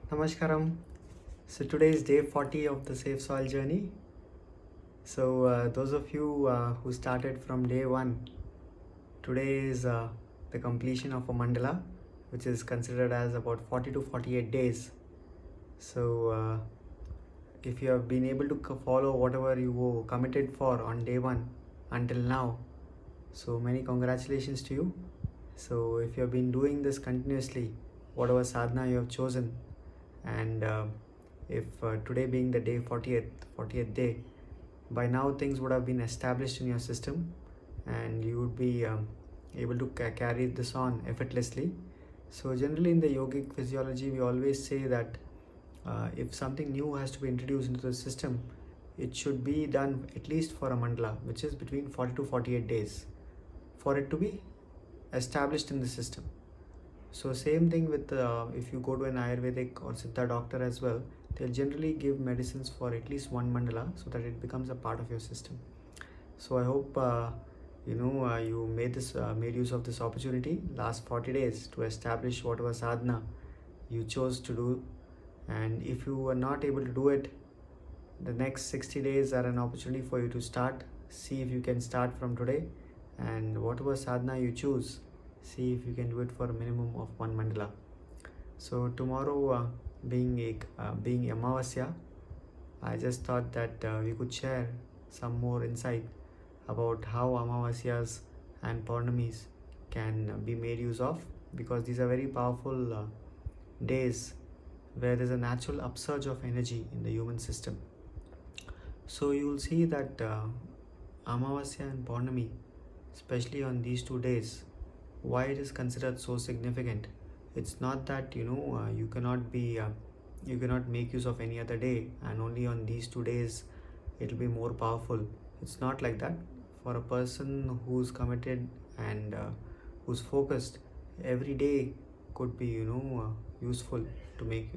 Namaskaram. So today is day 40 of the SaveSoil journey. So those of you who started from day 1, today is the completion of a mandala, which is considered as about 40 to 48 days. So if you have been able to follow whatever you committed for on day 1 until now, so many congratulations to you. So if you have been doing this continuously, whatever sadhana you have chosen, and if today being the day 40th day, by now things would have been established in your system and you would be able to carry this on effortlessly. So generally in the yogic physiology we always say that if something new has to be introduced into the system, it should be done at least for a mandala, which is between 40 to 48 days, for it to be established in the system. So same thing with if you go to an Ayurvedic or Siddha doctor as well, they'll generally give medicines for at least one mandala so that it becomes a part of your system. So I hope you made use of this opportunity last 40 days to establish whatever sadhana you chose to do. And if you were not able to do it, the next 60 days are an opportunity for you to start. See if you can start from today, and whatever sadhana you choose, see if you can do it for a minimum of one mandala. So tomorrow being Amavasya, I just thought that we could share some more insight about how Amavasyas and Pournamis can be made use of, because these are very powerful days where there's a natural upsurge of energy in the human system. So you will see that Amavasya and Pournami, especially on these 2 days, why it is considered so significant. It's not that you cannot make use of any other day and only on these 2 days it will be more powerful. It's not like that. For a person who's committed and who's focused, every day could be useful to make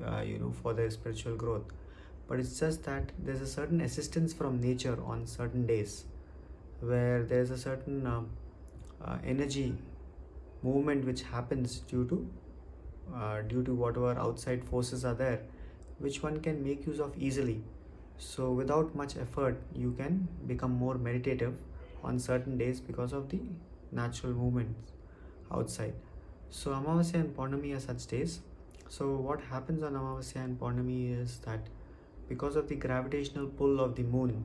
for their spiritual growth. But it's just that there's a certain assistance from nature on certain days where there's a certain energy movement which happens due to whatever outside forces are there, which one can make use of easily. So without much effort you can become more meditative on certain days because of the natural movements outside. So Amavasya and Pournami are such days. So what happens on Amavasya and Pournami is that because of the gravitational pull of the moon,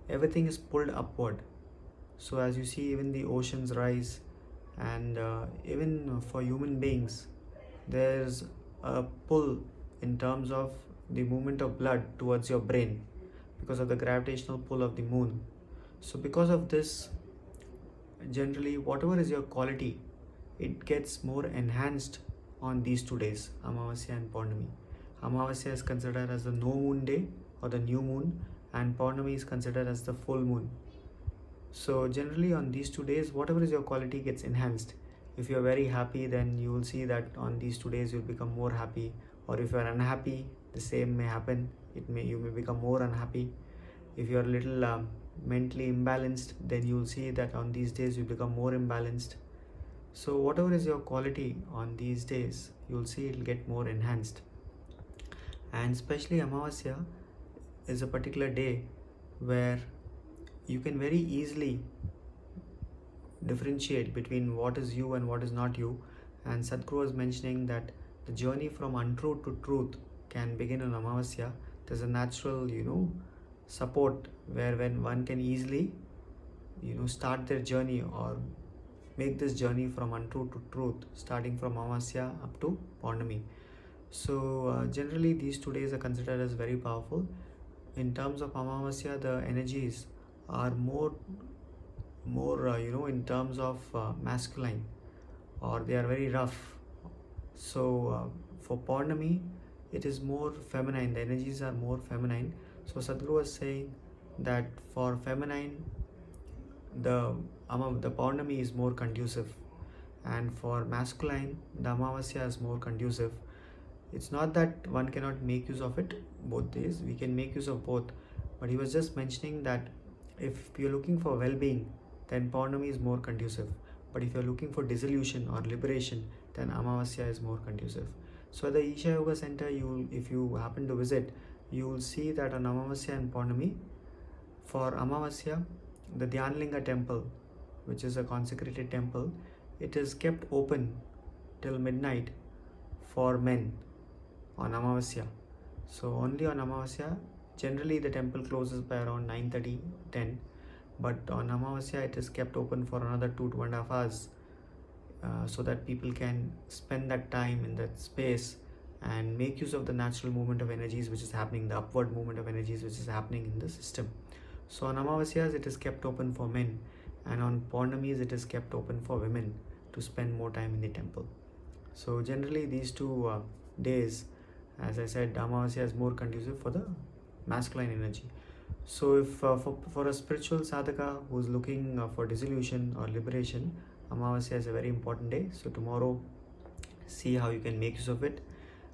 everything is pulled upward. So as you see, even the oceans rise, and even for human beings there's a pull in terms of the movement of blood towards your brain because of the gravitational pull of the moon. So because of this, generally whatever is your quality, it gets more enhanced on these 2 days, Amavasya and Pournami. Amavasya is considered as the no moon day or the new moon, and Pournami is considered as the full moon. So generally on these 2 days, whatever is your quality gets enhanced. If you are very happy, then you will see that on these 2 days you'll become more happy. Or if you are unhappy, the same may happen. You may become more unhappy. If you are a little mentally imbalanced, then you will see that on these days you become more imbalanced. So whatever is your quality on these days, you will see it will get more enhanced. And especially Amavasya is a particular day where you can very easily differentiate between what is you and what is not you. And Sadhguru was mentioning that the journey from untruth to truth can begin on Amavasya. There's a natural support where when one can easily start their journey or make this journey from untruth to truth, starting from Amavasya up to Pournami. So generally these 2 days are considered as very powerful. In terms of Amavasya, the energies are more in terms of masculine, or they are very rough. So for Pournami, it is more feminine. The energies are more feminine. So Sadhguru was saying that for feminine, the Pournami is more conducive, and for masculine, the Amavasya is more conducive. It's not that one cannot make use of it both days. We can make use of both. But he was just mentioning that if you're looking for well-being, then Pournami is more conducive. But if you're looking for dissolution or liberation, then Amavasya is more conducive. So at the Isha Yoga Center, if you happen to visit, you will see that on Amavasya and Pournami, for Amavasya, the Dhyanlinga temple, which is a consecrated temple, it is kept open till midnight for men on Amavasya. So only on Amavasya, generally the temple closes by around 9:30, 10, but on Amavasya it is kept open for another 2.5 hours, so that people can spend that time in that space and make use of the natural movement of energies which is happening, the upward movement of energies which is happening in the system. So on Amavasyas it is kept open for men, and on Pournamis it is kept open for women to spend more time in the temple. So generally these two days, as I said, Amavasya is more conducive for the masculine energy. So if for a spiritual sadhaka who is looking for dissolution or liberation, Amavasya is a very important day. So tomorrow, see how you can make use of it.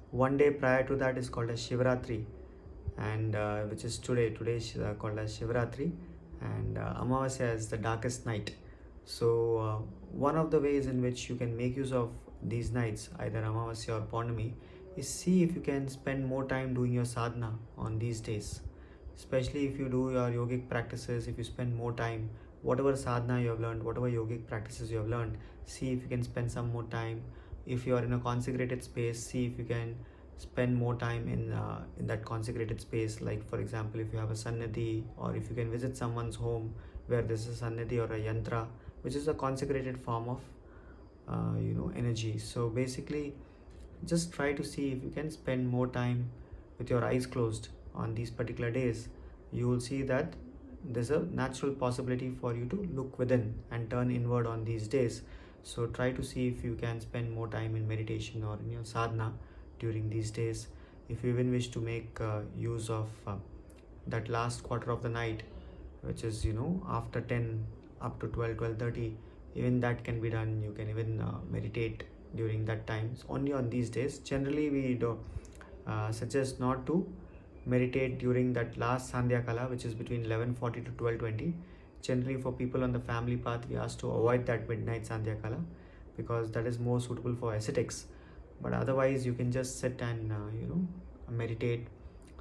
One day prior to that is called as Shivaratri, and which is today. Today is called as Shivaratri, and Amavasya is the darkest night. So one of the ways in which you can make use of these nights, either Amavasya or Pournami, is see if you can spend more time doing your sadhana on these days. Especially if you do your yogic practices, if you spend more time, whatever sadhana you have learned, whatever yogic practices you have learned, see if you can spend some more time. If you are in a consecrated space, see if you can spend more time in that consecrated space. Like for example, if you have a sannidhi, or if you can visit someone's home where there's a sannidhi or a yantra, which is a consecrated form of energy. So basically, just try to see if you can spend more time with your eyes closed on these particular days. You will see that there's a natural possibility for you to look within and turn inward on these days. So try to see if you can spend more time in meditation or in your sadhana during these days. If you even wish to make use of that last quarter of the night, which is after 10 up to 12, 12:30, even that can be done. You can even meditate during that time. It's only on these days. Generally we do suggest not to meditate during that last Sandhya Kala, which is between 11:40 to 12:20. Generally for people on the family path, we ask to avoid that midnight Sandhya Kala, because that is more suitable for ascetics. But otherwise you can just sit and meditate.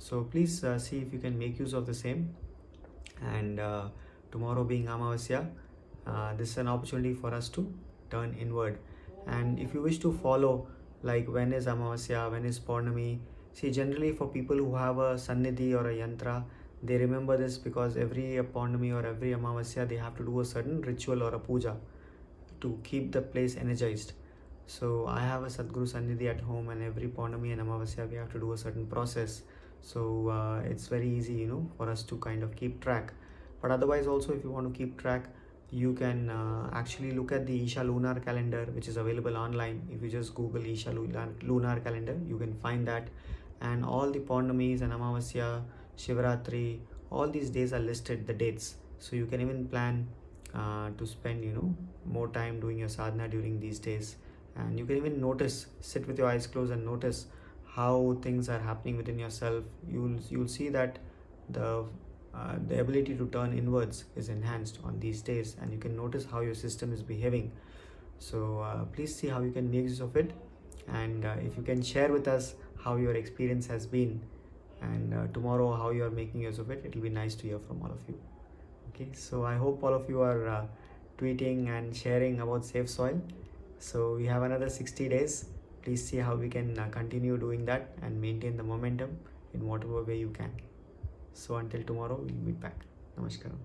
So please see if you can make use of the same. And tomorrow being Amavasya, this is an opportunity for us to turn inward. And if you wish to follow, like when is Amavasya, when is Pournami, see, generally for people who have a sannidhi or a yantra, they remember this because every Pournami or every Amavasya they have to do a certain ritual or a puja to keep the place energized. So I have a Sadguru Sannidhi at home, and every Pournami and Amavasya we have to do a certain process. So it's very easy for us to kind of keep track. But otherwise also, if you want to keep track, you can actually look at the Isha lunar calendar, which is available online. If you just Google Isha lunar calendar, you can find that. And all the Pournamis and Amavasya, Shivaratri, all these days are listed, the dates. So you can even plan to spend more time doing your sadhana during these days. And you can even notice, sit with your eyes closed and notice how things are happening within yourself. You'll see that the ability to turn inwards is enhanced on these days, and you can notice how your system is behaving. So please see how you can make use of it, and if you can share with us how your experience has been, and tomorrow how you are making use of it, it will be nice to hear from all of you. Okay, so I hope all of you are tweeting and sharing about SaveSoil. So we have another 60 days. Please see how we can continue doing that and maintain the momentum in whatever way you can. So until tomorrow, we'll meet back. Namaskaram.